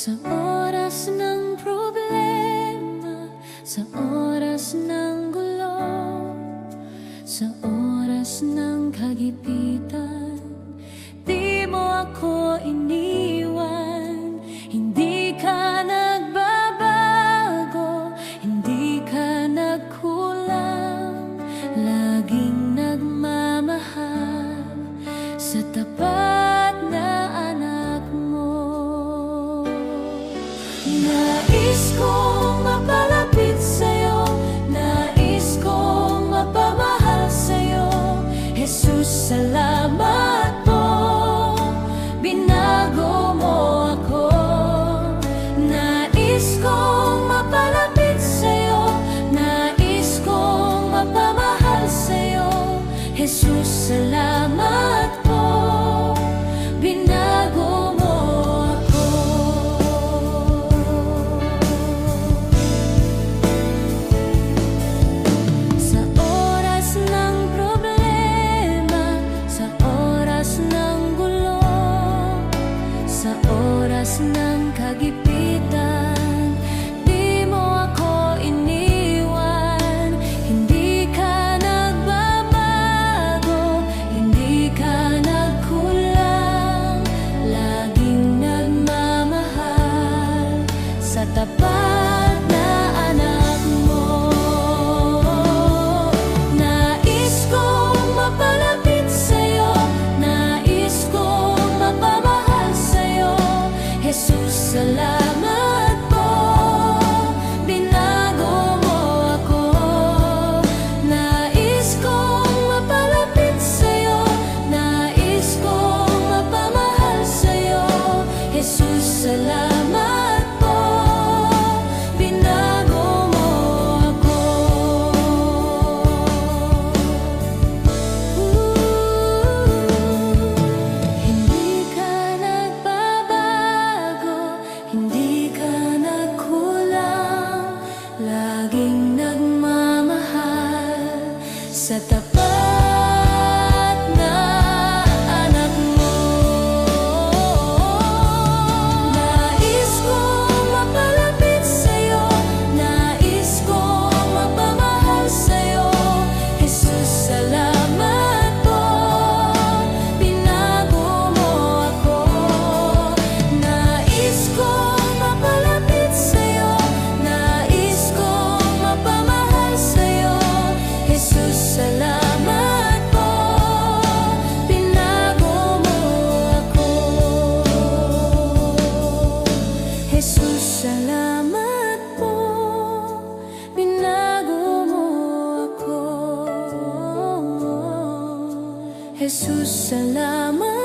Sa oras ng problema, sa oras ng gulo, sa oras ng kagipitan, di mo ako iniwan. Hindi ka nagbabago, hindi ka nagkulang, laging nagmamahal sa tapat na anak mo. Nais kong mapalapit sa'yo, nais kong mapamahal sa'yo, Jesus, salamat po, binago mo ako. Nais kong mapalapit sa'yo, nais kong mapamahal sa'yo, Jesus, salamat po, binago mo ako. Sa oras ng problema, sa oras ng gulo, sa oras ng kagipitan, di mo ako iniwan. Hindi ka nagbabago, hindi ka nagkulang, laging nagmamahal sa tapat na anak mo. Nais kong mapalapit sa'yo, nais kong mapamahal sa'yo, Jesus, salamat po, binago mo ako. Nais kong mapalapit sa'yo, nais kong mapamahal sa'yo, Jesus, salamat po, binago mo ako. Hindi ka nagbabago, hindi ka nagkulang, laging nagmamahal sa tapat na anak mo. Nais kong mapalapit sa'yo, nais kong mapamahal sa'yo, Jesus, salamat po, binago mo ako. Nais kong mapalapit sa'yo, nais kong mapamahal sa'yo, Jesus, salamat po, binago mo ako. Jesus, salamat po, binago mo ako. Jesus, salamat